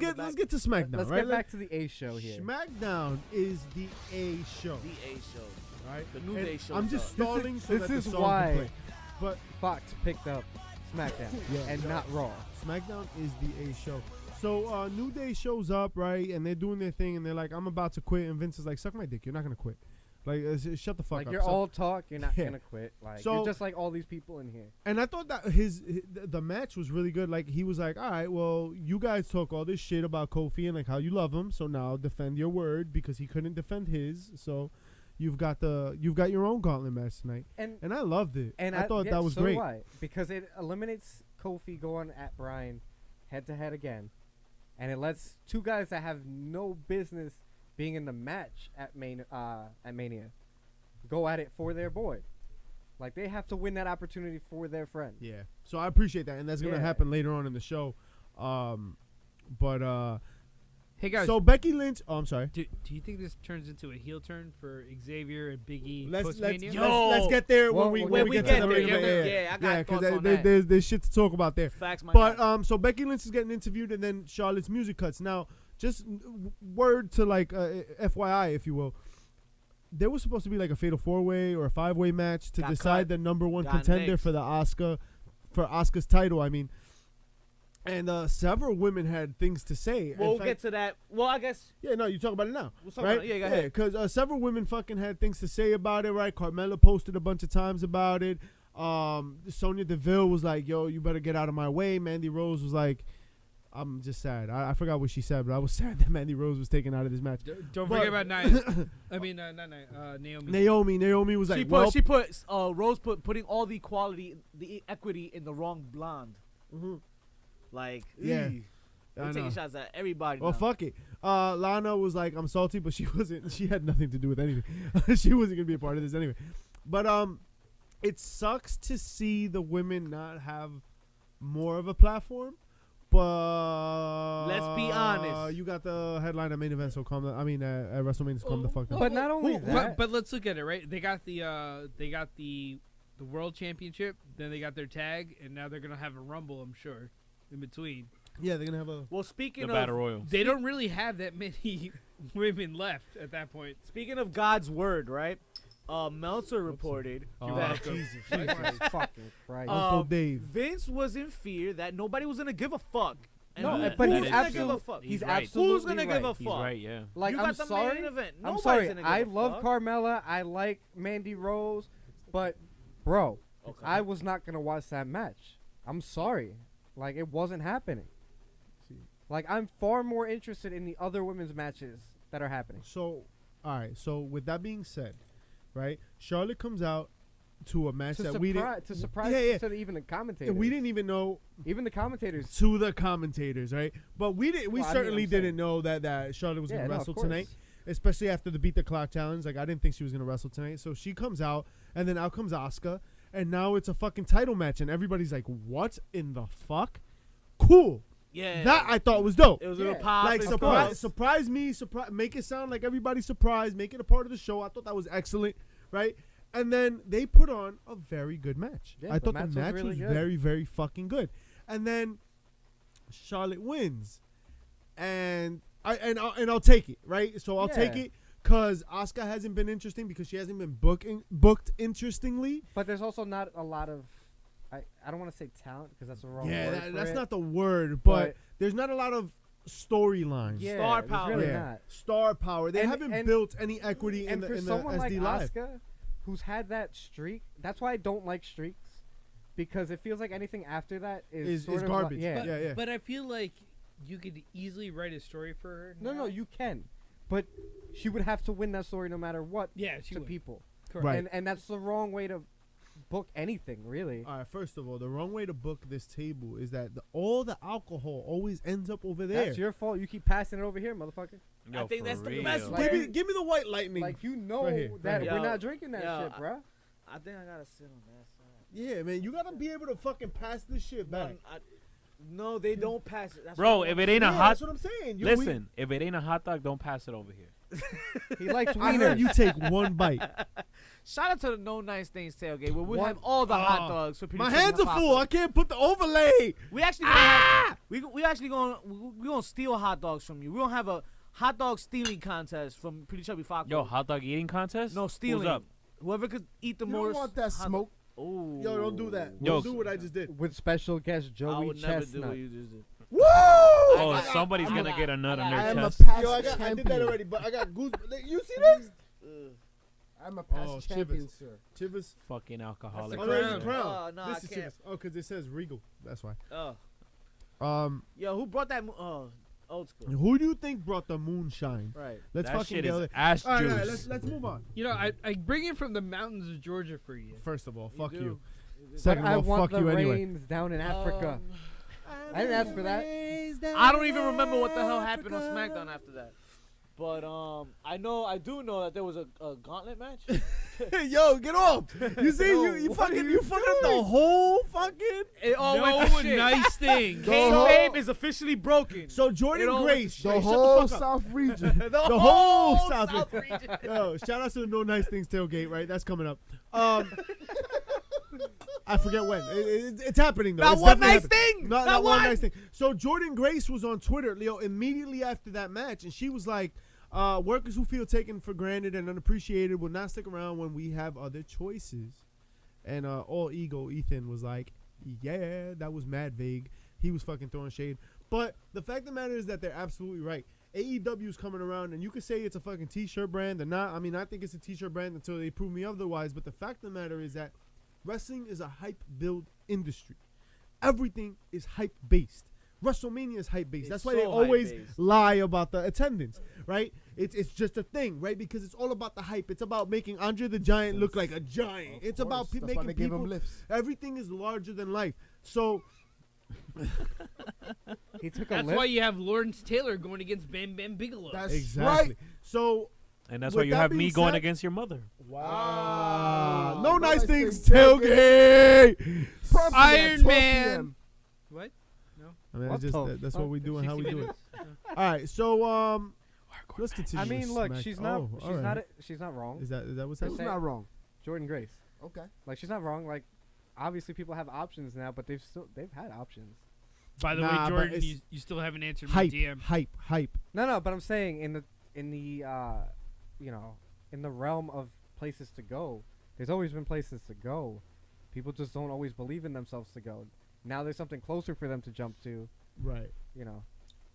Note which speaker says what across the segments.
Speaker 1: let's get to SmackDown.
Speaker 2: Let's
Speaker 1: right?
Speaker 2: get back to the A show here.
Speaker 1: SmackDown is the A show.
Speaker 3: The A show.
Speaker 1: Right?
Speaker 3: The New Day show.
Speaker 1: I'm just stalling so
Speaker 2: this
Speaker 1: that
Speaker 2: is
Speaker 1: the song
Speaker 2: why
Speaker 1: can play. But
Speaker 2: Fox picked up SmackDown and not Raw.
Speaker 1: SmackDown is the A show. So New Day shows up, right, and they're doing their thing, and they're like, "I'm about to quit," and Vince is like, "Suck my dick. You're not gonna quit. Like, shut the fuck
Speaker 2: Like
Speaker 1: up."
Speaker 2: you're all talk, you're not gonna quit. Like
Speaker 1: So-
Speaker 2: you're just like all these people in here.
Speaker 1: And I thought that the match was really good. Like, he was like, "All right, well, you guys talk all this shit about Kofi and like how you love him, so now defend your word because he couldn't defend his. So you've got your own gauntlet match tonight." And I loved it. And I thought that was great.
Speaker 2: Why? Because it eliminates Kofi going at Bryan head to head again, and it lets two guys that have no business being in the match at Mania go at it for their boy. Like, they have to win that opportunity for their friend.
Speaker 1: Yeah. So I appreciate that, and that's gonna happen later on in the show.
Speaker 4: Hey guys,
Speaker 1: so Becky Lynch. Oh, I'm sorry.
Speaker 4: do you think this turns into a heel turn for Xavier and Big E
Speaker 1: Let's
Speaker 4: post-Mania?
Speaker 1: get there
Speaker 2: Well,
Speaker 1: when
Speaker 2: when
Speaker 1: we
Speaker 2: we
Speaker 1: get
Speaker 2: get
Speaker 1: to
Speaker 2: there,
Speaker 1: the
Speaker 3: yeah, I got thoughts on that.
Speaker 1: there's shit to talk about there.
Speaker 3: Facts, my
Speaker 1: But
Speaker 3: guy.
Speaker 1: so Becky Lynch is getting interviewed, and then Charlotte's music cuts. Now, just word to like FYI, if you will. There was supposed to be like a fatal 4-way or a 5-way match to
Speaker 3: Got
Speaker 1: decide
Speaker 3: cut.
Speaker 1: the number one
Speaker 3: Got
Speaker 1: contender
Speaker 3: next.
Speaker 1: for the Oscar's title. I mean, and several women had things to say. In
Speaker 3: We'll
Speaker 1: fact-
Speaker 3: get to that. Well, I guess
Speaker 1: Yeah, no, you talk about it now.
Speaker 3: we'll talk
Speaker 1: Right?
Speaker 3: about it. Yeah, go ahead.
Speaker 1: because several women fucking had things to say about it, right? Carmella posted a bunch of times about it. Sonya Deville was like, "Yo, you better get out of my way." Mandy Rose was like, "I'm just sad." I forgot what she said, but I was sad that Mandy Rose was taken out of this match.
Speaker 4: Don't
Speaker 1: But-
Speaker 4: forget about Nia. I mean, not Nia. Naomi.
Speaker 1: Naomi was like,
Speaker 3: She put Rose putting all the equity in the wrong blonde.
Speaker 1: Mhm.
Speaker 3: Like,
Speaker 1: Yeah.
Speaker 3: eee.
Speaker 1: I
Speaker 3: They're taking
Speaker 1: know.
Speaker 3: shots at everybody.
Speaker 1: Well,
Speaker 3: now.
Speaker 1: fuck it. Lana was like, "I'm salty," but she wasn't. She had nothing to do with anything. She wasn't gonna be a part of this anyway. But it sucks to see the women not have more of a platform. But
Speaker 3: Let's be honest.
Speaker 1: You got the headline at main event, so calm. At WrestleMania, so calm the fuck down.
Speaker 2: But not only that,
Speaker 4: But let's look at it, right? They got the world championship, then they got their tag, and now they're gonna have a rumble, I'm sure, in between.
Speaker 1: Yeah, they're gonna have a.
Speaker 3: Well, speaking
Speaker 5: The
Speaker 3: of
Speaker 5: Battle Royal.
Speaker 4: They don't really have that many women left at that point.
Speaker 3: speaking of God's word, right? Meltzer reported that
Speaker 1: Jesus
Speaker 2: fucking Christ.
Speaker 1: Uncle Dave.
Speaker 3: Vince was in fear that nobody was gonna give a fuck. And
Speaker 2: No,
Speaker 3: who-
Speaker 2: but
Speaker 3: who's
Speaker 2: he's
Speaker 3: gonna give a
Speaker 2: absolutely
Speaker 3: fuck?
Speaker 2: he's
Speaker 5: right.
Speaker 2: absolutely
Speaker 3: Who's gonna give a
Speaker 2: right.
Speaker 5: He's
Speaker 3: fuck?
Speaker 5: right, yeah.
Speaker 2: Like,
Speaker 3: You
Speaker 2: I'm
Speaker 3: got the
Speaker 2: sorry.
Speaker 3: main event.
Speaker 2: I'm
Speaker 3: Nobody's
Speaker 2: sorry.
Speaker 3: gonna give
Speaker 2: I
Speaker 3: a
Speaker 2: love
Speaker 3: fuck.
Speaker 2: Carmella. I like Mandy Rose, but bro,
Speaker 3: Okay.
Speaker 2: I was not gonna watch that match. I'm sorry. Like, it wasn't happening. Like, I'm far more interested in the other women's matches that are happening.
Speaker 1: So, all right. So with that being said, right? Charlotte comes out to a match that we didn't.
Speaker 2: To surprise even the commentators.
Speaker 1: We didn't even know
Speaker 2: Even the commentators.
Speaker 1: to the commentators, right? But we didn't. We
Speaker 2: Well, I mean,
Speaker 1: certainly
Speaker 2: I'm saying-
Speaker 1: didn't know that Charlotte was
Speaker 2: Yeah,
Speaker 1: gonna
Speaker 2: no, of
Speaker 1: wrestle
Speaker 2: course.
Speaker 1: tonight, especially after the Beat the Clock challenge. Like, I didn't think she was gonna wrestle tonight. So she comes out, and then out comes Asuka, and now it's a fucking title match, and everybody's like, "What in the fuck?" Cool.
Speaker 3: Yeah,
Speaker 1: That I thought was dope.
Speaker 3: it was
Speaker 2: Yeah.
Speaker 3: a little pop.
Speaker 1: Like,
Speaker 3: and
Speaker 1: surprise me, make it sound like everybody's surprised, make it a part of the show. I thought that was excellent, right? And then they put on a very good match.
Speaker 2: Yeah,
Speaker 1: I
Speaker 2: the
Speaker 1: thought
Speaker 2: match
Speaker 1: the
Speaker 2: was
Speaker 1: match
Speaker 2: really
Speaker 1: was
Speaker 2: good.
Speaker 1: very, very fucking good. And then Charlotte wins, and I'll take it, right? So I'll take
Speaker 2: Yeah.
Speaker 1: it because Asuka hasn't been interesting because she hasn't been booked interestingly.
Speaker 2: But there's also not a lot of, I don't want to say talent because that's the wrong
Speaker 1: Yeah,
Speaker 2: word.
Speaker 1: that's
Speaker 2: for
Speaker 1: not
Speaker 2: it.
Speaker 1: the word, but
Speaker 2: But-
Speaker 1: there's not a lot of storylines.
Speaker 2: Yeah,
Speaker 3: Star
Speaker 2: there's
Speaker 3: power.
Speaker 2: Really
Speaker 1: Yeah.
Speaker 2: not.
Speaker 1: Star power. They
Speaker 2: And-
Speaker 1: haven't
Speaker 2: and-
Speaker 1: built any equity in
Speaker 2: And
Speaker 1: the
Speaker 2: for
Speaker 1: in the
Speaker 2: someone like
Speaker 1: SD Live.
Speaker 2: Asuka, who's had that streak, that's why I don't like streaks, because it feels like anything after that is
Speaker 1: Is
Speaker 2: sort of
Speaker 1: garbage.
Speaker 2: yeah.
Speaker 4: But,
Speaker 1: Yeah.
Speaker 4: but I feel like you could easily write a story for her.
Speaker 2: No,
Speaker 4: now.
Speaker 2: you can, but she would have to win that story no matter what
Speaker 4: Yeah, she
Speaker 2: to
Speaker 4: would.
Speaker 2: people,
Speaker 4: Correct.
Speaker 1: Right.
Speaker 2: and that's the wrong way to book anything, really.
Speaker 1: All right. First of all, the wrong way to book this table is that all the alcohol always ends up over there.
Speaker 2: That's your fault. You keep passing it over here, motherfucker.
Speaker 3: I think
Speaker 5: for
Speaker 3: that's the
Speaker 5: real.
Speaker 3: best
Speaker 2: Like-
Speaker 3: way.
Speaker 1: give me the white lightning.
Speaker 2: Like, you know
Speaker 1: Right here,
Speaker 2: that
Speaker 1: right
Speaker 3: here.
Speaker 2: we're
Speaker 3: Yo,
Speaker 2: not drinking that
Speaker 3: yo,
Speaker 2: shit, bruh.
Speaker 3: I think I gotta sit on that side.
Speaker 1: yeah, man, you gotta be able to fucking pass this shit back.
Speaker 3: No, they don't pass it. That's
Speaker 5: Bro,
Speaker 3: what
Speaker 5: if
Speaker 3: I'm
Speaker 5: it ain't a
Speaker 1: Yeah,
Speaker 5: hot,
Speaker 1: that's what I'm saying.
Speaker 5: listen, if it ain't a hot dog, don't pass it over here.
Speaker 2: He likes
Speaker 1: I heard
Speaker 2: wieners.
Speaker 1: you take one bite.
Speaker 3: Shout out to the No Nice Things tailgate where we have all the hot dogs for people.
Speaker 1: My hands are full. I can't put the overlay.
Speaker 3: We actually gonna have, we actually gonna steal hot dogs from you. We gonna have a hot dog stealing contest from Pretty Chubby Fox.
Speaker 5: Yo, hot dog eating contest?
Speaker 3: No, stealing.
Speaker 5: Who's up?
Speaker 3: Whoever could eat the
Speaker 6: You
Speaker 3: most.
Speaker 6: don't want that
Speaker 3: hot
Speaker 6: smoke.
Speaker 3: Oh.
Speaker 1: Yo, don't do that.
Speaker 5: Yo,
Speaker 1: Don't do what I just did.
Speaker 2: With special guest
Speaker 3: I
Speaker 2: Joey
Speaker 3: would never do
Speaker 2: Chestnut.
Speaker 3: what you just did.
Speaker 1: Woo!
Speaker 5: Oh, somebody's gonna get a nut on
Speaker 6: I
Speaker 5: their
Speaker 6: am a
Speaker 5: chest.
Speaker 6: past
Speaker 1: Yo, I
Speaker 6: champion.
Speaker 1: did that already, but I got goosebumps. You see this?
Speaker 6: I'm a past
Speaker 1: Oh,
Speaker 6: champion,
Speaker 1: Chivas.
Speaker 6: sir.
Speaker 1: Chivas.
Speaker 5: Fucking alcoholic.
Speaker 1: Oh, there's a
Speaker 4: crown.
Speaker 1: crown.
Speaker 3: Oh, no,
Speaker 1: This
Speaker 3: I
Speaker 1: is
Speaker 3: can't.
Speaker 1: Chivas. Oh, because it says Regal. That's why.
Speaker 3: Oh. Yo, who brought that? Old school.
Speaker 1: Who do you think brought the moonshine?
Speaker 3: Right.
Speaker 1: Let's
Speaker 5: That
Speaker 1: fucking
Speaker 5: shit
Speaker 1: get
Speaker 5: is
Speaker 1: it.
Speaker 5: ass
Speaker 1: All right,
Speaker 5: juice.
Speaker 1: all right, let's move on.
Speaker 4: You know, I bring it from the mountains of Georgia for you.
Speaker 1: First of all, fuck
Speaker 3: do.
Speaker 1: you.
Speaker 2: But
Speaker 1: Second
Speaker 2: I
Speaker 1: of all,
Speaker 2: want
Speaker 1: fuck
Speaker 2: the
Speaker 1: you anyway.
Speaker 2: rains down in Africa. I didn't ask for that.
Speaker 3: I don't even remember what the hell happened on SmackDown after that. But I do know that there was a gauntlet match.
Speaker 1: Yo, get off! You see, you fucking up the whole fucking.
Speaker 3: It all
Speaker 4: No
Speaker 3: went to shit.
Speaker 4: nice thing.
Speaker 3: Kayfabe is officially broken.
Speaker 1: So
Speaker 3: It
Speaker 1: Jordan
Speaker 3: all
Speaker 1: Grace,
Speaker 6: The
Speaker 1: shut
Speaker 6: whole
Speaker 1: the fuck up.
Speaker 6: South region.
Speaker 3: the
Speaker 1: whole South
Speaker 3: region.
Speaker 1: Yo, shout out to the No Nice Things tailgate, right? That's coming up. I forget when. It's happening though.
Speaker 3: Not
Speaker 1: It's
Speaker 3: one
Speaker 1: definitely
Speaker 3: nice
Speaker 1: happening.
Speaker 3: thing.
Speaker 1: Not
Speaker 3: Not
Speaker 1: one
Speaker 3: one.
Speaker 1: nice thing. So Jordan Grace was on Twitter, Leo, immediately after that match, and she was like, "Workers who feel taken for granted and unappreciated will not stick around when we have other choices." And all ego Ethan was like, "Yeah, that was mad vague." He was fucking throwing shade. But the fact of the matter is that they're absolutely right. AEW is coming around, and you could say it's a fucking t-shirt brand. They're not. I mean, I think it's a t-shirt brand until they prove me otherwise. But the fact of the matter is that wrestling is a hype build industry. Everything is hype based. WrestleMania is hype based.
Speaker 3: It's
Speaker 1: That's why they
Speaker 3: so
Speaker 1: always
Speaker 3: hype-based.
Speaker 1: lie about the attendance, right? It's just a thing, right? Because it's all about the hype. It's about making Andre the Giant look like a giant. It's about
Speaker 6: That's why
Speaker 1: making
Speaker 6: they give
Speaker 1: people.
Speaker 6: him lifts.
Speaker 1: Everything is larger than life. So
Speaker 2: He took a
Speaker 4: That's
Speaker 2: lift.
Speaker 4: why you have Lawrence Taylor going against Bam Bam Bigelow.
Speaker 6: That's
Speaker 1: exactly.
Speaker 6: right.
Speaker 1: So
Speaker 5: And that's
Speaker 1: With
Speaker 5: why you
Speaker 1: that
Speaker 5: have
Speaker 1: being
Speaker 5: me going
Speaker 1: said-
Speaker 5: against your mother.
Speaker 6: Wow.
Speaker 1: no nice things
Speaker 6: tailgate.
Speaker 1: tailgate.
Speaker 6: Promptly at
Speaker 4: Iron
Speaker 6: 12
Speaker 4: Man.
Speaker 6: PM.
Speaker 4: What?
Speaker 1: I mean,
Speaker 2: What
Speaker 1: it's just
Speaker 2: the
Speaker 1: that's
Speaker 2: fuck?
Speaker 1: what we do and how we
Speaker 4: 60
Speaker 1: do it.
Speaker 4: minutes?
Speaker 1: All right, so let's continue.
Speaker 2: I mean,
Speaker 1: with
Speaker 2: look,
Speaker 1: Smack-
Speaker 2: she's not.
Speaker 1: Oh,
Speaker 2: she's
Speaker 1: all
Speaker 2: not.
Speaker 1: right.
Speaker 2: She's not wrong.
Speaker 1: Is that what's
Speaker 2: Who's
Speaker 6: Who's
Speaker 1: happening?
Speaker 6: not wrong?
Speaker 2: Jordan Grace.
Speaker 6: Okay.
Speaker 2: Like she's not wrong. Like obviously people have options now, but they've had options.
Speaker 4: By the
Speaker 1: Nah,
Speaker 4: way,
Speaker 1: but
Speaker 4: Jordan,
Speaker 1: it's-
Speaker 4: you still haven't answered my
Speaker 1: Hype,
Speaker 4: DM.
Speaker 1: hype.
Speaker 2: No, but I'm saying in the you know, in the realm of places to go, there's always been places to go. People just don't always believe in themselves to go. Now there's something closer for them to jump to.
Speaker 1: Right.
Speaker 2: You know.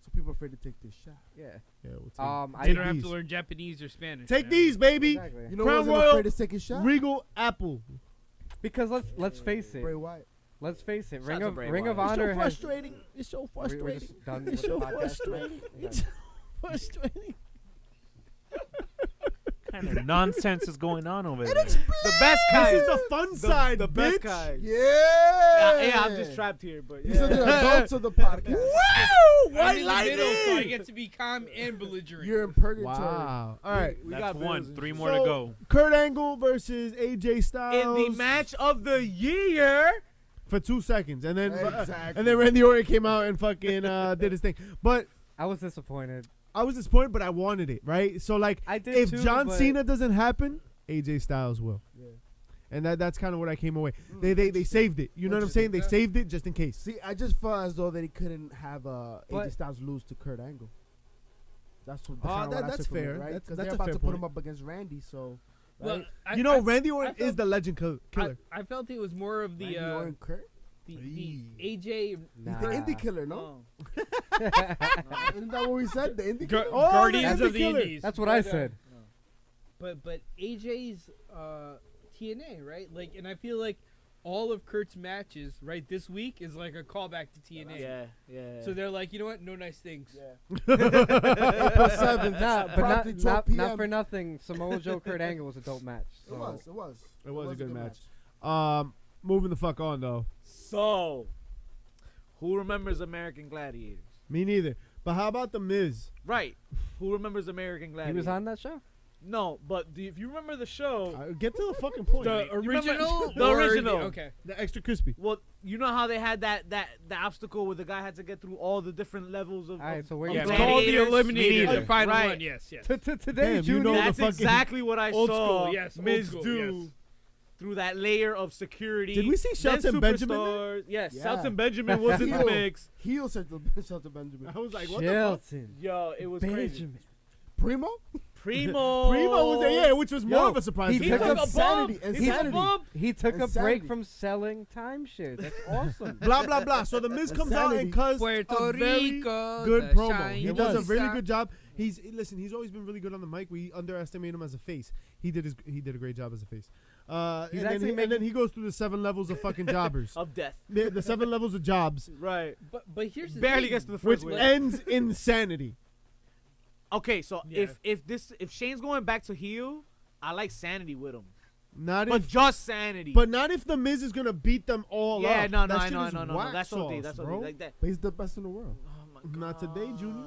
Speaker 6: So people are afraid to take this shot.
Speaker 2: Yeah.
Speaker 1: Yeah. We'll take,
Speaker 2: I
Speaker 4: They don't have
Speaker 1: these.
Speaker 4: to learn Japanese or Spanish.
Speaker 1: Take
Speaker 4: now.
Speaker 1: these, baby.
Speaker 2: Exactly.
Speaker 6: You know
Speaker 1: Crown
Speaker 6: who wasn't
Speaker 1: Royal,
Speaker 6: afraid to take a shot?
Speaker 1: Regal Apple.
Speaker 2: Because let's face it.
Speaker 6: Bray Wyatt.
Speaker 2: Let's face it.
Speaker 3: Shout
Speaker 2: Ring
Speaker 3: out
Speaker 2: of
Speaker 3: to Bray
Speaker 2: Ring of
Speaker 3: Wyatt.
Speaker 2: Honor
Speaker 6: It's so
Speaker 2: has.
Speaker 6: frustrating. It's so
Speaker 2: We're
Speaker 6: frustrating.
Speaker 2: just done
Speaker 6: It's
Speaker 2: with
Speaker 6: so
Speaker 2: the podcast.
Speaker 6: frustrating.
Speaker 2: Yeah.
Speaker 6: It's frustrating.
Speaker 5: What kind of nonsense is going on over there?
Speaker 3: The best kind.
Speaker 1: This is the fun side,
Speaker 3: the best
Speaker 1: bitch.
Speaker 3: kind.
Speaker 6: Yeah.
Speaker 3: Yeah, I'm just trapped here, but
Speaker 6: These are
Speaker 3: yeah.
Speaker 6: the adults of the podcast.
Speaker 1: Woo!
Speaker 4: I'm
Speaker 1: White
Speaker 4: in the middle, so I
Speaker 1: lightning.
Speaker 4: get to be calm and belligerent.
Speaker 6: You're in purgatory.
Speaker 1: Wow. All right.
Speaker 3: We
Speaker 5: That's
Speaker 3: got
Speaker 5: one.
Speaker 3: bills and
Speaker 5: 3
Speaker 3: shit.
Speaker 5: more to
Speaker 1: So-
Speaker 5: go.
Speaker 1: Kurt Angle versus AJ Styles
Speaker 3: In the match of the year.
Speaker 1: for 2 seconds, and then
Speaker 6: Exactly.
Speaker 1: and then Randy Orton came out and fucking did his thing. But
Speaker 2: I was disappointed.
Speaker 1: I was disappointed, but I wanted it, right? So like,
Speaker 2: I did
Speaker 1: if
Speaker 2: too,
Speaker 1: John
Speaker 2: but
Speaker 1: Cena doesn't happen, AJ Styles will.
Speaker 6: Yeah.
Speaker 1: And that's kind of what I came away. They saved it. You know what I'm saying? They saved it just in case.
Speaker 6: See, I just felt as though that he couldn't have
Speaker 2: But-
Speaker 6: AJ Styles lose to Kurt Angle. That's what.
Speaker 1: that's fair.
Speaker 6: Right?
Speaker 1: That's-
Speaker 6: 'Cause
Speaker 1: that's
Speaker 6: they're
Speaker 1: a
Speaker 6: about
Speaker 1: fair
Speaker 6: to put
Speaker 1: point.
Speaker 6: him up against Randy. So.
Speaker 4: Well,
Speaker 6: Right?
Speaker 4: I,
Speaker 1: You know,
Speaker 4: I,
Speaker 1: Randy Orton
Speaker 4: I
Speaker 1: is the legend killer.
Speaker 4: I felt it was more of
Speaker 6: Randy
Speaker 4: the
Speaker 6: Orton, Kurt.
Speaker 4: the AJ
Speaker 6: He's the indie killer, no?
Speaker 3: Oh.
Speaker 6: Isn't that what we said? The indie killer.
Speaker 1: Oh,
Speaker 4: Guardians
Speaker 1: the
Speaker 4: of the
Speaker 1: killer.
Speaker 4: Indies.
Speaker 2: That's what I said.
Speaker 4: But AJ's TNA, right? Like, and I feel like all of Kurt's matches, right, this week is like a callback to TNA.
Speaker 3: Yeah.
Speaker 4: So they're like, you know what? No nice things.
Speaker 6: April 7th.
Speaker 2: Nah, but
Speaker 6: promptly 12
Speaker 2: not
Speaker 6: PM.
Speaker 2: for nothing. Samoa Joe Kurt Angle was a dope match.
Speaker 6: It was. It was.
Speaker 1: It was a good match. Moving the fuck on though.
Speaker 3: So, who remembers American Gladiators?
Speaker 1: Me neither. But how about the Miz?
Speaker 3: Right. Who remembers American
Speaker 2: He
Speaker 3: Gladiators?
Speaker 2: was on that show.
Speaker 3: No, but if you remember the show,
Speaker 1: Get to the fucking point.
Speaker 4: The
Speaker 3: You remember-
Speaker 4: original.
Speaker 3: the
Speaker 4: or
Speaker 3: original.
Speaker 4: Okay.
Speaker 1: The extra crispy.
Speaker 3: well, you know how they had the obstacle where the guy had to get through all the different levels of.
Speaker 2: All right, so where
Speaker 3: of
Speaker 2: you
Speaker 4: Yeah,
Speaker 2: going?
Speaker 4: called the
Speaker 3: gladiators?
Speaker 4: Eliminator.
Speaker 5: Me
Speaker 4: The final
Speaker 3: Right.
Speaker 4: one. Yes. Yes.
Speaker 2: Today,
Speaker 1: Damn, you
Speaker 2: Junior.
Speaker 1: know the
Speaker 3: That's
Speaker 1: fucking-
Speaker 3: exactly what I
Speaker 4: Old
Speaker 3: saw.
Speaker 4: school, yes, old
Speaker 3: Miz
Speaker 4: school,
Speaker 3: do
Speaker 4: yes.
Speaker 3: through that layer of security.
Speaker 1: Did we see
Speaker 3: then
Speaker 1: Shelton Benjamin there?
Speaker 3: superstars. Yes,
Speaker 6: Yeah.
Speaker 3: Shelton Benjamin was in the
Speaker 6: Heel.
Speaker 3: mix.
Speaker 6: Heel Shelton Benjamin.
Speaker 1: I was like, what the fuck?
Speaker 2: Shelton.
Speaker 3: Yo, it was crazy.
Speaker 2: Benjamin.
Speaker 6: Primo?
Speaker 3: Primo.
Speaker 1: Primo was there, yeah, which was more
Speaker 2: Yo,
Speaker 1: of a surprise.
Speaker 2: he
Speaker 1: to
Speaker 3: He
Speaker 1: me.
Speaker 3: took a bump.
Speaker 6: Insanity,
Speaker 3: He took a
Speaker 6: insanity.
Speaker 3: bump.
Speaker 2: He took a break
Speaker 6: Insanity.
Speaker 2: from selling timeshares. That's awesome.
Speaker 1: Blah blah blah. So the Miz comes out and cuts
Speaker 4: Puerto
Speaker 1: a very
Speaker 4: Rico.
Speaker 1: good
Speaker 4: the
Speaker 1: promo.
Speaker 4: shiny
Speaker 1: He does a really
Speaker 4: sun.
Speaker 1: good job. He's always been really good on the mic. We underestimate him as a face. He did a great job as a face.
Speaker 2: He's
Speaker 1: And
Speaker 2: actually
Speaker 1: then he goes through the 7 levels of fucking jobbers.
Speaker 3: Of death.
Speaker 1: The 7 levels of jobs,
Speaker 3: Right.
Speaker 4: But here's the
Speaker 3: Barely
Speaker 4: thing.
Speaker 3: gets to the
Speaker 1: which
Speaker 3: first wave.
Speaker 1: ends in sanity.
Speaker 3: Okay, so
Speaker 4: Yeah.
Speaker 3: if Shane's going back to heel, I like sanity with him.
Speaker 1: Not
Speaker 3: But
Speaker 1: if,
Speaker 3: just sanity.
Speaker 1: but not if the Miz is gonna beat them all
Speaker 3: yeah,
Speaker 1: up.
Speaker 3: no,
Speaker 1: That shit is
Speaker 3: no.
Speaker 1: whack
Speaker 3: That's OD.
Speaker 1: sauce,
Speaker 3: That's
Speaker 1: bro.
Speaker 3: OD. Like that.
Speaker 6: But he's the best in the world.
Speaker 3: Oh my god.
Speaker 1: Not today, Junior.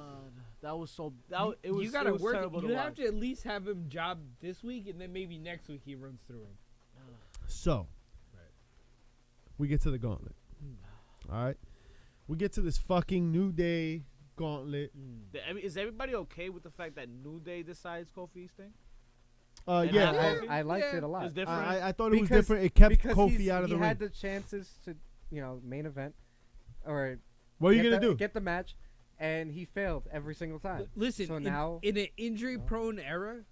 Speaker 3: That was so. It was.
Speaker 4: You gotta
Speaker 3: it was
Speaker 4: work.
Speaker 3: terrible
Speaker 4: You
Speaker 3: to
Speaker 4: have
Speaker 3: watch.
Speaker 4: to at least have him job this week, and then maybe next week he runs through him.
Speaker 1: So, we get to the gauntlet. All right, we get to this fucking New Day gauntlet.
Speaker 3: Is everybody okay with the fact that New Day decides Kofi's thing?
Speaker 1: Yeah,
Speaker 3: Yeah.
Speaker 2: I liked
Speaker 4: Yeah.
Speaker 2: it a lot.
Speaker 3: It's different.
Speaker 1: I thought it was
Speaker 2: Because-
Speaker 1: different. It kept
Speaker 2: because
Speaker 1: Kofi out of the
Speaker 2: he
Speaker 1: ring.
Speaker 2: had the chances to, main event, or
Speaker 1: What are you
Speaker 2: get
Speaker 1: gonna
Speaker 2: the-
Speaker 1: do?
Speaker 2: Get the match, and he failed every single time.
Speaker 4: Listen,
Speaker 2: So
Speaker 4: in,
Speaker 2: now-
Speaker 4: in an injury-prone era,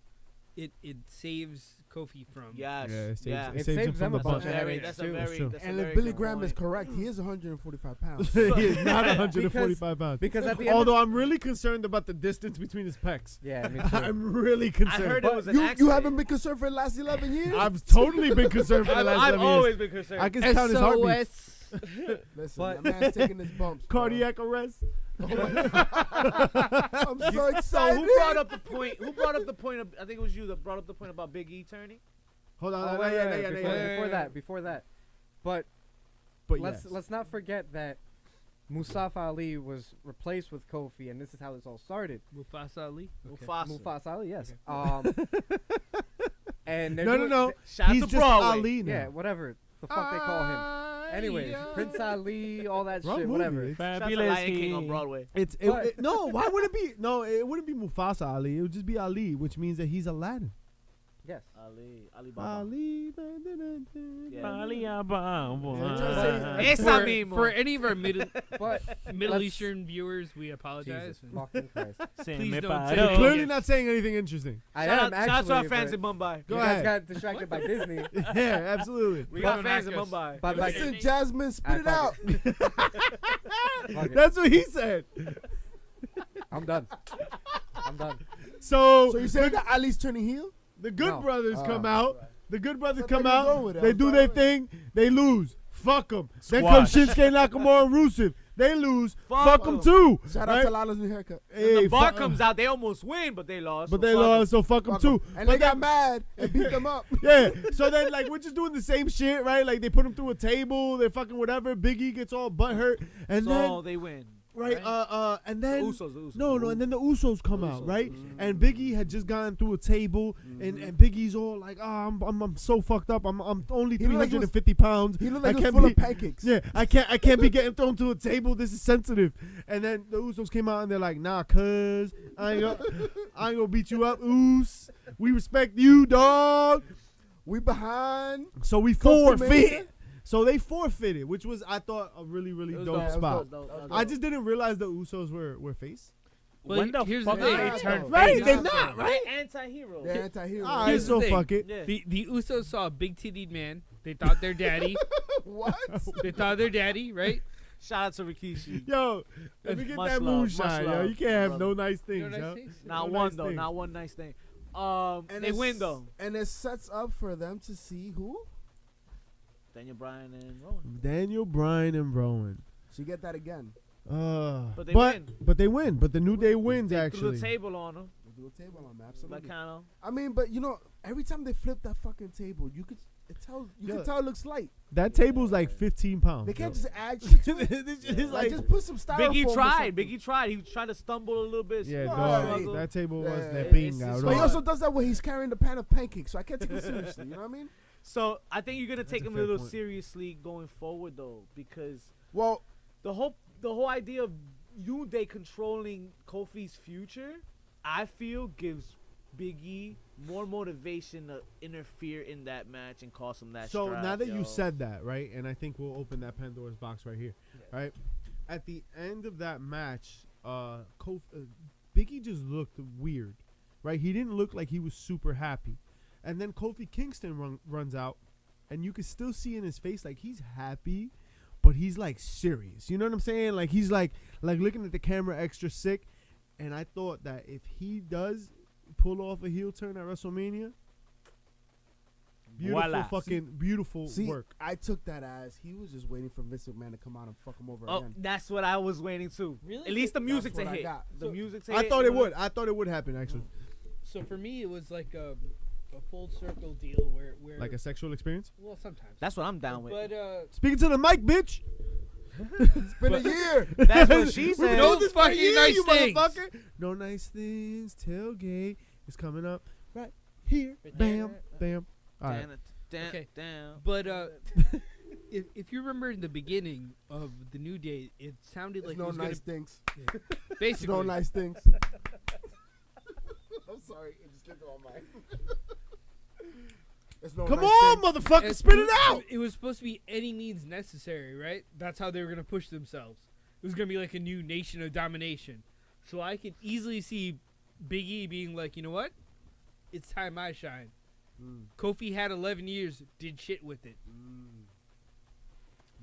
Speaker 4: it saves Kofi from.
Speaker 3: Yes.
Speaker 1: Yeah, it saves,
Speaker 3: yeah.
Speaker 1: it
Speaker 2: It
Speaker 1: saves him
Speaker 2: saves
Speaker 1: from
Speaker 2: them a
Speaker 1: the
Speaker 2: bunch
Speaker 1: bunch.
Speaker 2: of headaches,
Speaker 3: That's
Speaker 2: too.
Speaker 3: a very.
Speaker 1: true.
Speaker 3: That's a
Speaker 6: And
Speaker 3: very
Speaker 6: if Billy
Speaker 3: good
Speaker 6: Graham is
Speaker 3: point.
Speaker 6: correct, he is 145 pounds.
Speaker 1: he is not
Speaker 2: Yeah,
Speaker 1: 145 pounds.
Speaker 2: Because at the end,
Speaker 1: Although I'm really concerned about the distance between his pecs.
Speaker 2: yeah, me too.
Speaker 1: I'm really
Speaker 3: I
Speaker 1: concerned.
Speaker 3: heard it was an
Speaker 6: You
Speaker 3: accident.
Speaker 6: haven't been concerned for the last 11 years?
Speaker 1: I've totally been concerned for the last
Speaker 3: I've
Speaker 1: 11 years.
Speaker 3: always been concerned.
Speaker 1: I can count his heartbeat.
Speaker 4: SOS.
Speaker 6: Listen,
Speaker 2: But-
Speaker 6: that man's taking his bumps. bro.
Speaker 1: Cardiac arrest.
Speaker 6: I'm so
Speaker 3: So
Speaker 6: excited.
Speaker 3: who brought up the point? Who brought up the point? I think it was you that brought up the point about Big E turning.
Speaker 1: Hold on.
Speaker 2: Oh,
Speaker 1: no,
Speaker 2: wait,
Speaker 1: yeah,
Speaker 2: wait,
Speaker 1: yeah,
Speaker 2: before,
Speaker 1: yeah, yeah.
Speaker 2: before that. But
Speaker 1: But
Speaker 2: let's
Speaker 1: yes.
Speaker 2: not forget that Mustafa Ali was replaced with Kofi, and this is how this all started.
Speaker 4: Mufasa Ali. Okay.
Speaker 3: Mufasa.
Speaker 2: Mustafa Ali, yes. And they're
Speaker 1: No, no,
Speaker 2: doing-
Speaker 1: no.
Speaker 3: Shout out
Speaker 1: He's
Speaker 3: to
Speaker 1: just
Speaker 3: Broadway.
Speaker 1: Ali now.
Speaker 2: Yeah, whatever the fuck they call him. Anyways, Prince Ali, all that
Speaker 1: Wrong
Speaker 2: shit,
Speaker 1: movie.
Speaker 2: whatever.
Speaker 3: Shout out to
Speaker 5: Fabulous.
Speaker 3: Lion King on Broadway.
Speaker 1: It, no, why would it be? No, it wouldn't be Mufasa Ali. It would just be Ali, which means that he's Aladdin.
Speaker 2: Yes.
Speaker 3: Ali Baba.
Speaker 1: Ali.
Speaker 3: Yeah.
Speaker 4: For,
Speaker 3: Esa mismo.
Speaker 4: for any of our Middle
Speaker 2: But let's-
Speaker 4: Eastern viewers, we apologize.
Speaker 2: Jesus fucking Christ.
Speaker 4: Please don't
Speaker 1: You're
Speaker 4: say
Speaker 3: Yo.
Speaker 1: clearly not saying anything interesting.
Speaker 2: I
Speaker 3: Shout
Speaker 2: am
Speaker 3: out, shout out to our
Speaker 2: actually,
Speaker 3: fans
Speaker 2: but
Speaker 3: in Mumbai.
Speaker 1: Go
Speaker 2: you
Speaker 1: ahead.
Speaker 2: guys got distracted by Disney.
Speaker 1: Yeah, absolutely.
Speaker 3: We got
Speaker 4: Don't
Speaker 3: fans in
Speaker 4: ask us.
Speaker 3: Mumbai.
Speaker 2: But like,
Speaker 6: Listen, Jasmine, spit it out.
Speaker 2: fuck it.
Speaker 1: That's what he said.
Speaker 2: I'm done. I'm done.
Speaker 1: So,
Speaker 6: So you saying that Ali's turning heel?
Speaker 1: the Good
Speaker 2: No.
Speaker 1: Brothers come out. The Good Brothers
Speaker 6: So
Speaker 1: come
Speaker 6: there you go
Speaker 1: out.
Speaker 6: with it.
Speaker 1: They
Speaker 6: I'm
Speaker 1: do their
Speaker 6: sorry.
Speaker 1: thing. They lose. Fuck them. Then comes
Speaker 5: Squash.
Speaker 1: Shinsuke Nakamura and Rusev. They lose.
Speaker 3: Fuck
Speaker 1: Fuck them
Speaker 3: 'em.
Speaker 1: too.
Speaker 6: Shout out
Speaker 1: right?
Speaker 6: to Lala's new haircut.
Speaker 3: When
Speaker 1: Hey,
Speaker 3: the bar
Speaker 1: fuck 'em.
Speaker 3: comes out, they almost win, but they lost.
Speaker 1: But
Speaker 3: so
Speaker 1: they
Speaker 3: fuck 'em.
Speaker 1: lost, so fuck them
Speaker 6: Fuck
Speaker 1: too.
Speaker 6: 'em. And
Speaker 1: But
Speaker 6: they got
Speaker 1: then-
Speaker 6: mad and beat them up.
Speaker 1: Yeah. So then, like, we're just doing the same shit, right? Like, they put him through a table. They fucking whatever. Big E gets all butthurt, and
Speaker 3: So
Speaker 1: then
Speaker 3: they win.
Speaker 1: right, and then
Speaker 3: The Usos.
Speaker 1: no, and then the Usos come out,
Speaker 3: Usos,
Speaker 1: right?
Speaker 3: Usos.
Speaker 1: And Big E had just gotten through a table, and Big E's all like, "Oh, I'm so fucked up. I'm only
Speaker 6: He looked like he was-
Speaker 1: 350 pounds.
Speaker 6: He looked like
Speaker 1: I
Speaker 6: he was
Speaker 1: can't
Speaker 6: full
Speaker 1: be-
Speaker 6: of pancakes.
Speaker 1: Yeah, I can't be getting thrown to a table. This is sensitive." And then the Usos came out and they're like, "Nah, cuz I ain't gonna beat you up, Us. We respect you, dog."
Speaker 6: We behind.
Speaker 1: So we
Speaker 6: Kofi
Speaker 1: forfeit.
Speaker 6: Mania?
Speaker 1: So they forfeited, which was I thought a really
Speaker 3: It was
Speaker 1: dope
Speaker 3: dope.
Speaker 1: spot.
Speaker 3: It was dope.
Speaker 1: I just didn't realize the Usos were face.
Speaker 4: But
Speaker 5: When the
Speaker 4: here's
Speaker 5: fuck
Speaker 4: the
Speaker 5: did
Speaker 4: thing.
Speaker 5: they turn
Speaker 1: Right,
Speaker 5: face?
Speaker 1: they're not, right?
Speaker 3: They're anti-heroes.
Speaker 6: They're anti-hero.
Speaker 1: All right,
Speaker 4: Here's the
Speaker 1: so
Speaker 4: thing.
Speaker 1: fuck it.
Speaker 3: Yeah.
Speaker 4: The Usos saw a big titted man. They thought their daddy.
Speaker 6: What?
Speaker 4: They thought their daddy, right?
Speaker 3: Shout out to Rikishi.
Speaker 1: Yo, let me get
Speaker 3: Much
Speaker 1: that
Speaker 3: love,
Speaker 1: moonshine,
Speaker 3: much
Speaker 1: yo.
Speaker 3: love,
Speaker 1: You can't have
Speaker 3: brother.
Speaker 1: no nice
Speaker 4: You know
Speaker 1: things,
Speaker 4: what I
Speaker 1: yo.
Speaker 4: say?
Speaker 3: Not
Speaker 1: No
Speaker 3: one
Speaker 1: nice
Speaker 3: though.
Speaker 1: thing.
Speaker 3: Not one nice thing.
Speaker 6: And
Speaker 3: They
Speaker 6: it's-
Speaker 3: win though.
Speaker 6: And it sets up for them to see who?
Speaker 3: Daniel Bryan and Rowan.
Speaker 1: Daniel Bryan and Rowan.
Speaker 6: She get that again.
Speaker 1: But
Speaker 3: they win.
Speaker 1: But they win. But the New Day wins
Speaker 3: Threw
Speaker 1: actually.
Speaker 3: the table on him.
Speaker 6: We'll do a table on that.
Speaker 3: Like
Speaker 6: Absolutely.
Speaker 3: kind of.
Speaker 6: I mean, but you know, every time they flip that fucking table,
Speaker 7: You
Speaker 1: Yeah.
Speaker 7: can tell it looks light.
Speaker 1: That table's like 15 pounds.
Speaker 7: They can't
Speaker 1: yo.
Speaker 7: just add shit to it.
Speaker 1: It's
Speaker 7: Like, just put some styrofoam.
Speaker 3: Biggie
Speaker 7: or
Speaker 3: tried.
Speaker 7: something.
Speaker 3: Biggie tried. He was trying to stumble a little bit.
Speaker 1: Yeah,
Speaker 7: No,
Speaker 1: dog.
Speaker 3: struggle.
Speaker 1: That table was
Speaker 7: Yeah,
Speaker 1: that
Speaker 3: it's-
Speaker 1: being
Speaker 3: it's
Speaker 1: out.
Speaker 7: But he
Speaker 3: hard.
Speaker 7: also does that when he's carrying the pan of pancakes, so I can't take him seriously. You know what I mean?
Speaker 3: So I think you're gonna take
Speaker 1: a
Speaker 3: him a
Speaker 1: fair
Speaker 3: little
Speaker 1: point.
Speaker 3: seriously going forward though, because
Speaker 7: Well,
Speaker 3: the whole idea of New Day controlling Kofi's future, I feel gives Big E more motivation to interfere in that match and cause him that.
Speaker 1: So
Speaker 3: strap,
Speaker 1: now that
Speaker 3: yo.
Speaker 1: you said that, right, and I think we'll open that Pandora's box right here, right? At the end of that match, Biggie just looked weird, right? He didn't look like he was super happy, and then Kofi Kingston runs out, and you can still see in his face like he's happy, but he's like serious. You know what I'm saying? Like he's like looking at the camera extra sick, and I thought that if he does pull off a heel turn at WrestleMania. Beautiful
Speaker 5: Voila.
Speaker 1: fucking beautiful
Speaker 7: see,
Speaker 1: work.
Speaker 7: I took that as he was just waiting for Vince McMahon to come out and fuck him over
Speaker 3: Oh,
Speaker 7: again.
Speaker 3: that's what I was waiting to.
Speaker 4: Really?
Speaker 3: At least the
Speaker 7: That's
Speaker 3: music to
Speaker 7: what I
Speaker 3: hit.
Speaker 7: got.
Speaker 3: The
Speaker 4: So-
Speaker 3: music to
Speaker 1: I
Speaker 3: hit.
Speaker 1: thought
Speaker 3: you
Speaker 1: it
Speaker 3: know?
Speaker 1: would. I thought it would happen actually.
Speaker 4: So for me, it was like a full circle deal where
Speaker 1: Like a sexual experience.
Speaker 4: well sometimes.
Speaker 3: That's what I'm down with.
Speaker 4: But
Speaker 1: Speaking to the mic, bitch.
Speaker 7: It's been a year.
Speaker 3: That's what she
Speaker 1: We've
Speaker 3: said.
Speaker 1: been
Speaker 4: No
Speaker 1: doing this for a
Speaker 4: fucking
Speaker 1: year,
Speaker 4: nice
Speaker 1: you
Speaker 4: things.
Speaker 1: motherfucker. No nice things. Tailgate is coming up right here.
Speaker 4: Right
Speaker 1: Bam,
Speaker 4: there.
Speaker 1: bam. All right.
Speaker 4: Okay.
Speaker 3: Down.
Speaker 4: but if you remember in the beginning of the New Day, it sounded like
Speaker 7: There's
Speaker 4: it was
Speaker 7: no nice things.
Speaker 4: gonna
Speaker 7: There's
Speaker 4: basically
Speaker 7: no nice things. I'm sorry. It just came to my mind. There's no
Speaker 1: Come
Speaker 7: nice
Speaker 1: on,
Speaker 7: things.
Speaker 1: motherfucker,
Speaker 4: And
Speaker 1: spit it out.
Speaker 4: It was supposed to be any means necessary, right? That's how they were gonna push themselves. It was gonna be like a new nation of domination. So I could easily see Big E being like, you know what? It's time I shine. Kofi had 11 years, did shit with it.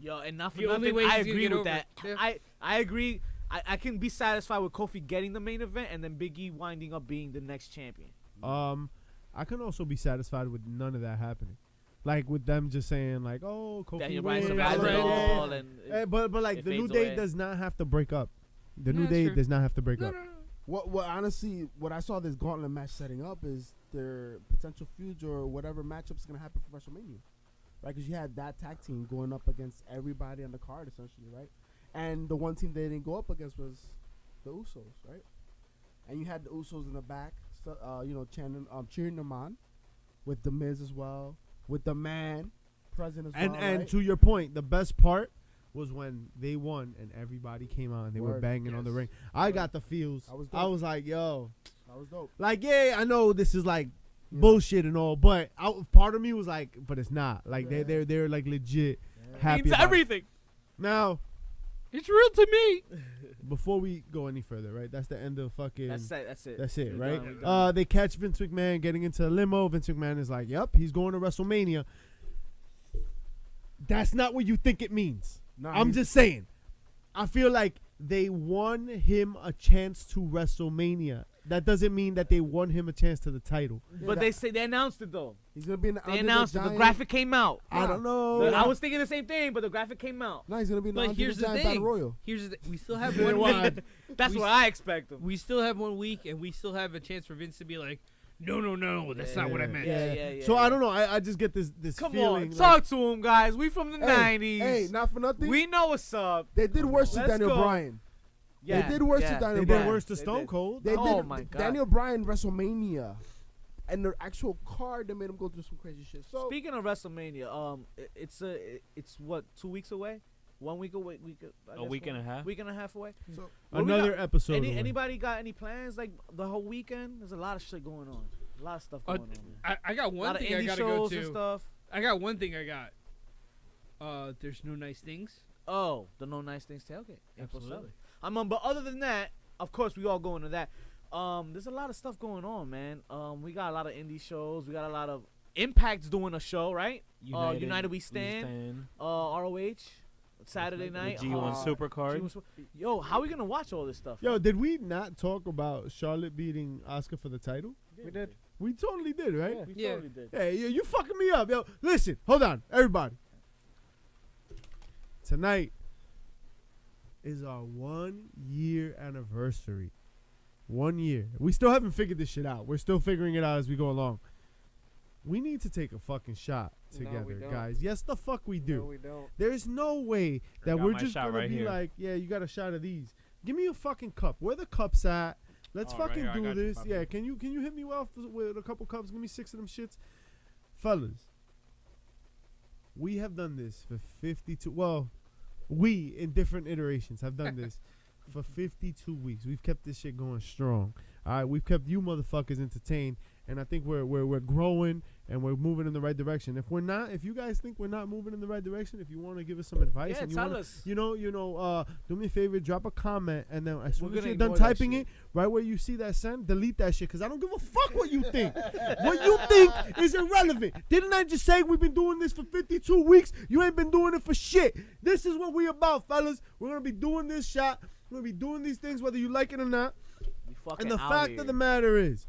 Speaker 3: Yo, and not for
Speaker 4: The only
Speaker 3: nothing,
Speaker 4: way
Speaker 3: I
Speaker 4: he's gonna
Speaker 3: agree
Speaker 4: get
Speaker 3: with
Speaker 4: over
Speaker 3: that.
Speaker 4: it. Yeah.
Speaker 3: I agree. I can be satisfied with Kofi getting the main event and then Big E winding up being the next champion.
Speaker 1: I can also be satisfied with none of that happening. Like with them just saying like, "Oh, Kofi
Speaker 3: Daniel
Speaker 1: wins."
Speaker 3: Bryan
Speaker 4: Best
Speaker 3: survives it
Speaker 4: friends.
Speaker 3: all, and
Speaker 1: But like
Speaker 3: it
Speaker 1: the New
Speaker 3: fades
Speaker 1: Day
Speaker 3: away.
Speaker 1: does not have to break up. The
Speaker 4: Yeah,
Speaker 1: New
Speaker 4: that's
Speaker 1: Day
Speaker 4: true.
Speaker 1: does not have to break
Speaker 4: No,
Speaker 1: up.
Speaker 4: no, no.
Speaker 7: What honestly, what I saw this gauntlet match setting up is their potential feuds or whatever matchups gonna happen for WrestleMania, right? Because you had that tag team going up against everybody on the card essentially, right? And the one team they didn't go up against was the Usos, right? And you had the Usos in the back, cheering them on, with the Miz as well, with the Man present as
Speaker 1: And
Speaker 7: well.
Speaker 1: and
Speaker 7: right?
Speaker 1: to your point, the best part was when they won and everybody came out and they were
Speaker 7: Word.
Speaker 1: banging on the
Speaker 4: Yes.
Speaker 1: ring. I got the feels.
Speaker 7: That was
Speaker 1: I
Speaker 7: dope.
Speaker 1: was like, yo,
Speaker 7: that was dope.
Speaker 1: like yeah, I know this is like
Speaker 7: Yeah.
Speaker 1: bullshit and all, but part of me was like, but it's not. Like
Speaker 7: Yeah.
Speaker 1: they're like legit happy.
Speaker 3: means
Speaker 1: about it.
Speaker 3: everything.
Speaker 1: Now,
Speaker 4: It's real to me.
Speaker 1: before we go any further, right? That's the end of fucking.
Speaker 3: That's it. That's it.
Speaker 1: That's it,
Speaker 3: We're
Speaker 1: right?
Speaker 3: done, we're done.
Speaker 1: They catch Vince McMahon getting into a limo. Vince McMahon is like, "Yep, he's going to WrestleMania." That's not what you think it means.
Speaker 7: Nah,
Speaker 1: I'm
Speaker 7: he's-
Speaker 1: just saying. I feel like they won him a chance to WrestleMania. That doesn't mean that they won him a chance to the title.
Speaker 3: But they say they announced it though.
Speaker 7: he's gonna be in the
Speaker 3: They
Speaker 7: Andre
Speaker 3: announced it. The
Speaker 7: Giant-
Speaker 3: graphic came out.
Speaker 1: I don't know.
Speaker 3: I was thinking the same thing, but the graphic came out.
Speaker 7: No, he's gonna be in the
Speaker 4: But
Speaker 7: Andre
Speaker 4: here's the
Speaker 7: Giant Battle
Speaker 4: thing.
Speaker 7: Royal.
Speaker 4: We still have
Speaker 1: Yeah,
Speaker 4: one
Speaker 1: why?
Speaker 4: week.
Speaker 3: That's
Speaker 4: We
Speaker 3: what
Speaker 4: s-
Speaker 3: I expect them.
Speaker 4: We still have 1 week, and we still have a chance for Vince to be like, no, that's not what I meant.
Speaker 3: Yeah.
Speaker 1: So I don't know. I just get this
Speaker 3: Come
Speaker 1: feeling.
Speaker 3: on,
Speaker 1: like-
Speaker 3: talk to him, guys. We from the
Speaker 7: Hey,
Speaker 3: '90s.
Speaker 7: Hey, not for nothing.
Speaker 3: We know what's up.
Speaker 7: They did worse to
Speaker 3: Let's
Speaker 7: Daniel
Speaker 3: go.
Speaker 7: Bryan.
Speaker 3: Yeah,
Speaker 7: did worse to
Speaker 3: yeah.
Speaker 7: Daniel
Speaker 1: They
Speaker 7: Bryan.
Speaker 1: did worse to
Speaker 3: They
Speaker 1: Stone
Speaker 3: did.
Speaker 1: Cold.
Speaker 7: They
Speaker 3: Oh
Speaker 7: did
Speaker 3: my God.
Speaker 7: Daniel Bryan WrestleMania, and the actual card that made him go through some crazy shit. So
Speaker 3: Speaking of WrestleMania, it's what 2 weeks away, 1 week away,
Speaker 5: A week and a half.
Speaker 3: week and a half away.
Speaker 7: so
Speaker 3: What we
Speaker 1: Another
Speaker 3: got?
Speaker 1: episode. away.
Speaker 3: Anybody got any plans like the whole weekend? There's a lot of shit going on. A lot of stuff going on. Man.
Speaker 4: I got
Speaker 3: A
Speaker 4: one
Speaker 3: lot of
Speaker 4: thing I
Speaker 3: indie
Speaker 4: gotta go
Speaker 3: shows and
Speaker 4: to.
Speaker 3: stuff.
Speaker 4: I got one thing I got. There's no nice things.
Speaker 3: Oh, the No Nice Things tailgate. April
Speaker 4: Absolutely.
Speaker 3: 7th. But other than that, of course, we all go into that. There's a lot of stuff going on, man. We got a lot of indie shows. We got a lot of Impact's doing a show, right? United We Stand. ROH, Saturday night.
Speaker 5: G1 Supercard.
Speaker 3: G1 Yo, how are we gonna watch all this stuff?
Speaker 1: Yo, did we not talk about Charlotte beating Asuka for the title?
Speaker 2: We did.
Speaker 1: We totally did, right?
Speaker 3: We
Speaker 4: Yeah.
Speaker 3: totally did.
Speaker 1: Hey, you fucking me up, yo. Listen, hold on, everybody. Tonight is our 1 year anniversary. 1 year. We still haven't figured this shit out. We're still figuring it out as we go along. we need to take a fucking shot
Speaker 2: No, we
Speaker 1: together,
Speaker 2: don't.
Speaker 1: guys. Yes, the fuck we do.
Speaker 2: No, we don't.
Speaker 1: There's no way that
Speaker 5: got
Speaker 1: we're
Speaker 5: my
Speaker 1: just
Speaker 5: shot
Speaker 1: gonna
Speaker 5: right
Speaker 1: be
Speaker 5: here.
Speaker 1: like, yeah, you got a shot of these. Give me a fucking cup. Where the cups at? Let's
Speaker 5: Oh, right
Speaker 1: fucking
Speaker 5: here. I
Speaker 1: do
Speaker 5: got you,
Speaker 1: this.
Speaker 5: Papa.
Speaker 1: Yeah, can you hit me well with a couple cups? Give me 6 of them shits, fellas. We have done this for 52. Well, we in different iterations have done this for 52 weeks. We've kept this shit going strong. All right, we've kept you motherfuckers entertained, and I think we're growing and we're moving in the right direction. If we're not, if you guys think we're not moving in the right direction, if you want to give us some advice,
Speaker 3: Yeah,
Speaker 1: and you
Speaker 3: tell
Speaker 1: wanna,
Speaker 3: us.
Speaker 1: do me a favor, drop a comment, and then as soon
Speaker 3: We're
Speaker 1: as
Speaker 3: gonna
Speaker 1: you're done
Speaker 3: ignore that
Speaker 1: typing
Speaker 3: shit.
Speaker 1: it, right where you see that send, delete that shit, because I don't give a fuck what you think. What you think is irrelevant. Didn't I just say we've been doing this for 52 weeks? You ain't been doing it for shit. This is what we about, fellas. We're going to be doing this shot. We're going to be doing these things whether you like it or not.
Speaker 3: We fucking
Speaker 1: And the
Speaker 3: out
Speaker 1: fact
Speaker 3: here.
Speaker 1: of the matter is,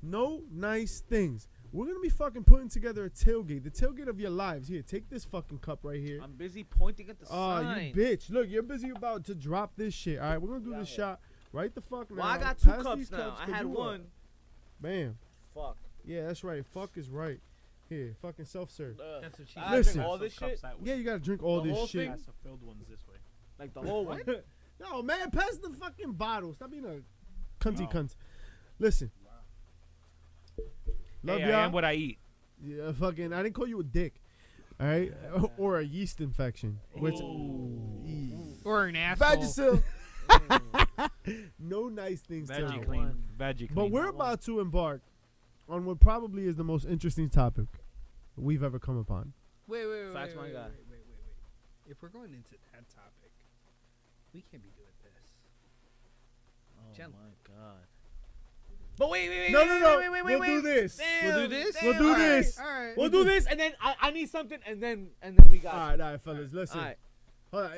Speaker 1: no nice things. We're going to be fucking putting together a tailgate. The tailgate of your lives. Here, take this fucking cup right here.
Speaker 3: I'm busy pointing at the
Speaker 1: Oh,
Speaker 3: sign.
Speaker 1: you bitch. Look, you're busy about to drop this shit. All right, we're going to do this shot right the fuck now.
Speaker 3: Well, I got 2
Speaker 1: Pass
Speaker 3: cups
Speaker 1: these
Speaker 3: now. I
Speaker 1: 'cause
Speaker 3: had
Speaker 1: you
Speaker 3: one.
Speaker 1: Bam.
Speaker 3: Fuck.
Speaker 1: Yeah, that's right. Fuck is right. Here, fucking self-serve.
Speaker 4: That's what she
Speaker 3: I
Speaker 1: Listen.
Speaker 3: drink all this shit.
Speaker 1: Yeah, you got to drink all
Speaker 3: The
Speaker 1: this
Speaker 3: whole
Speaker 1: shit.
Speaker 3: thing?
Speaker 5: Pass the filled ones this way.
Speaker 3: Like the whole one.
Speaker 1: No, man, pass the fucking bottle. Stop being a cunty
Speaker 5: No.
Speaker 1: cunt. Listen. Love
Speaker 5: Hey, I
Speaker 1: y'all.
Speaker 5: am what I eat.
Speaker 1: Yeah, fucking, I didn't call you a dick. All right? Or a yeast infection. Which,
Speaker 4: Or an asshole.
Speaker 7: Vagisil.
Speaker 1: no nice things to
Speaker 5: Veggie
Speaker 1: me.
Speaker 5: clean. Veggie clean.
Speaker 1: But we're about to embark on what probably is the most interesting topic we've ever come upon.
Speaker 4: Wait.
Speaker 3: Facts, my guy.
Speaker 4: Wait. If we're going into that topic, we can't be doing this.
Speaker 3: Oh
Speaker 4: Gentlemen.
Speaker 3: my god. But wait.
Speaker 1: No.
Speaker 3: Wait.
Speaker 1: We'll do this.
Speaker 3: Damn,
Speaker 4: We'll do this?
Speaker 3: damn.
Speaker 1: We'll do this.
Speaker 4: All right.
Speaker 3: We'll do this, and then I need something, and then we got.
Speaker 1: All right, fellas. Listen.
Speaker 3: All right.
Speaker 1: Hold on.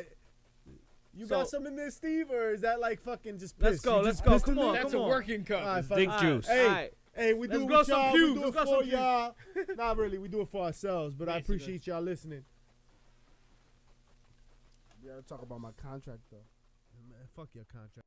Speaker 1: You
Speaker 3: So-
Speaker 1: got some in there, Steve, or is that like fucking just piss?
Speaker 3: Let's go,
Speaker 1: You
Speaker 3: let's
Speaker 1: just
Speaker 3: go.
Speaker 1: pissed in
Speaker 3: Come on,
Speaker 1: there?
Speaker 4: That's
Speaker 3: come
Speaker 4: a
Speaker 3: on.
Speaker 4: working cup.
Speaker 1: All right,
Speaker 4: It's
Speaker 1: fellas.
Speaker 5: Dick juice.
Speaker 1: Hey,
Speaker 3: Alright.
Speaker 1: hey, we do
Speaker 3: Let's
Speaker 1: it
Speaker 3: grow
Speaker 1: with
Speaker 3: some
Speaker 1: y'all.
Speaker 3: pews,
Speaker 1: We do
Speaker 3: let's
Speaker 1: it
Speaker 3: grow
Speaker 1: for
Speaker 3: some pews.
Speaker 1: y'all. Not really. We do it for ourselves, but I
Speaker 4: Basically.
Speaker 1: appreciate y'all listening.
Speaker 7: We gotta talk about my contract though.
Speaker 1: Man, fuck your contract.